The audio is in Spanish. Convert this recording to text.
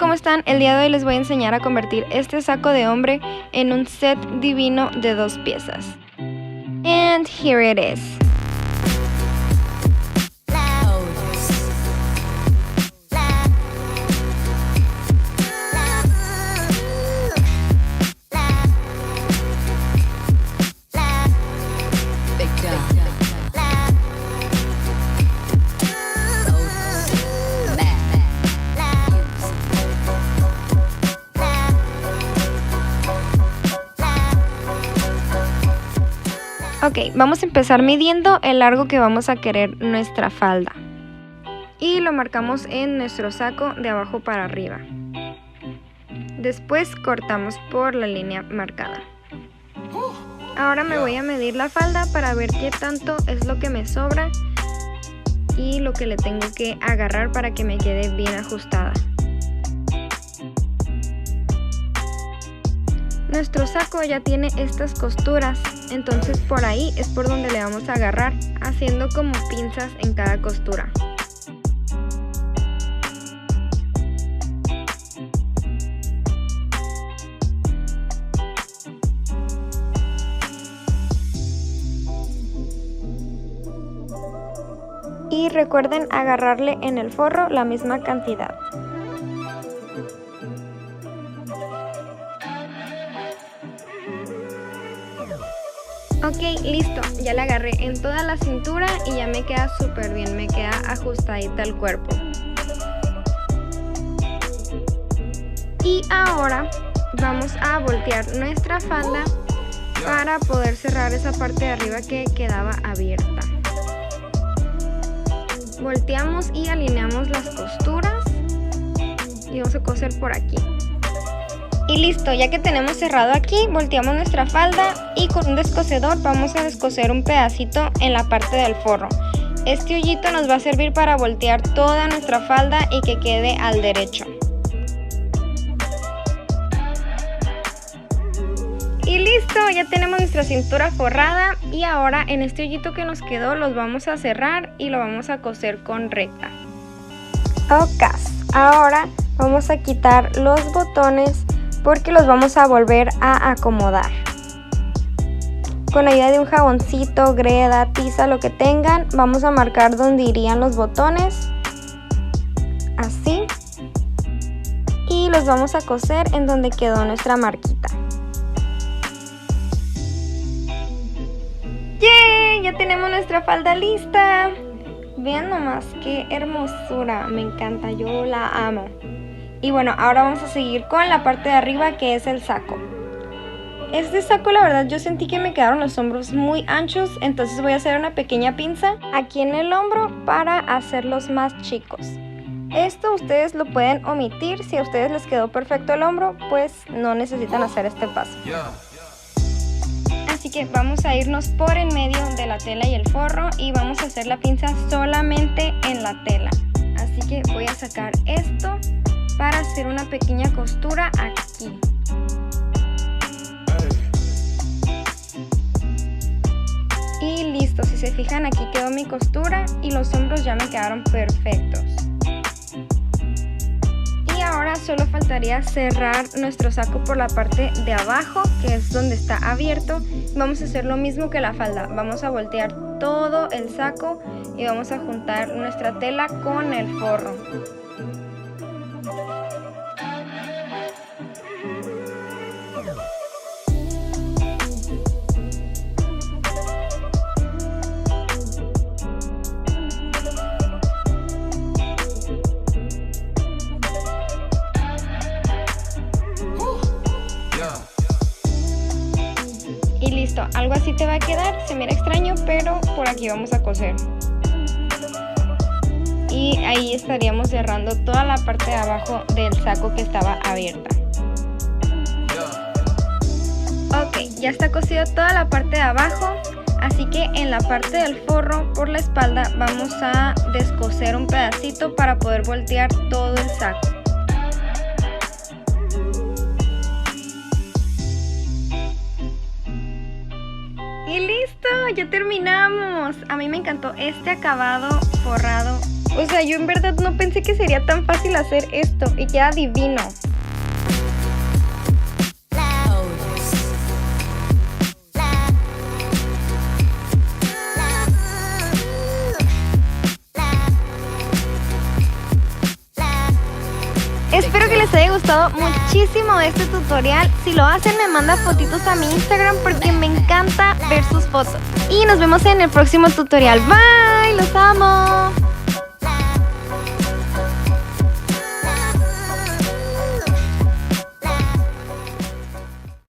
¿cómo están? El día de hoy les voy a enseñar a convertir este saco de hombre en un set divino de 2 piezas. And here it is. Ok, vamos a empezar midiendo el largo que vamos a querer nuestra falda. Y lo marcamos en nuestro saco de abajo para arriba. Después cortamos por la línea marcada. Ahora me voy a medir la falda para ver qué tanto es lo que me sobra y lo que le tengo que agarrar para que me quede bien ajustada. Nuestro saco ya tiene estas costuras, entonces por ahí es por donde le vamos a agarrar, haciendo como pinzas en cada costura. Y recuerden agarrarle en el forro la misma cantidad. Ok, listo, ya le agarré en toda la cintura y ya me queda súper bien, me queda ajustadita el cuerpo. Y ahora vamos a voltear nuestra falda para poder cerrar esa parte de arriba que quedaba abierta. Volteamos y alineamos las costuras y vamos a coser por aquí. Y listo, ya que tenemos cerrado aquí, volteamos nuestra falda y con un descosedor vamos a descoser un pedacito en la parte del forro. Este hoyito nos va a servir para voltear toda nuestra falda y que quede al derecho. Y listo, ya tenemos nuestra cintura forrada y ahora en este hoyito que nos quedó los vamos a cerrar y lo vamos a coser con recta. Ok, ahora vamos a quitar los botones porque los vamos a volver a acomodar. Con la ayuda de un jaboncito, greda, tiza, lo que tengan, vamos a marcar donde irían los botones, así, y los vamos a coser en donde quedó nuestra marquita. ¡Yay! Ya tenemos nuestra falda lista. Vean nomás qué hermosura, me encanta, yo la amo. Y bueno, ahora vamos a seguir con la parte de arriba, que es el saco. Este saco, la verdad, yo sentí que me quedaron los hombros muy anchos, entonces voy a hacer una pequeña pinza aquí en el hombro para hacerlos más chicos. Esto ustedes lo pueden omitir, si a ustedes les quedó perfecto el hombro, pues no necesitan hacer este paso. Así que vamos a irnos por en medio de la tela y el forro y vamos a hacer la pinza solamente en la tela. Así que voy a sacar esto para hacer una pequeña costura aquí. Y listo, si se fijan aquí quedó mi costura y los hombros ya me quedaron perfectos. Y ahora solo faltaría cerrar nuestro saco por la parte de abajo, que es donde está abierto. Vamos a hacer lo mismo que la falda, vamos a voltear todo el saco y vamos a juntar nuestra tela con el forro. Y listo, algo así te va a quedar, se mira extraño, pero por aquí vamos a coser. Y ahí estaríamos cerrando toda la parte de abajo del saco que estaba abierta. Ok, ya está cosida toda la parte de abajo, así que en la parte del forro por la espalda vamos a descoser un pedacito para poder voltear todo el saco. Y listo, ya terminamos. A mí me encantó este acabado forrado O sea, yo en verdad no pensé que sería tan fácil hacer esto y queda divino. Espero que les haya gustado muchísimo este tutorial. Si lo hacen, me mandan fotitos a mi Instagram porque me encanta ver sus fotos. Y nos vemos en el próximo tutorial. Bye, los amo.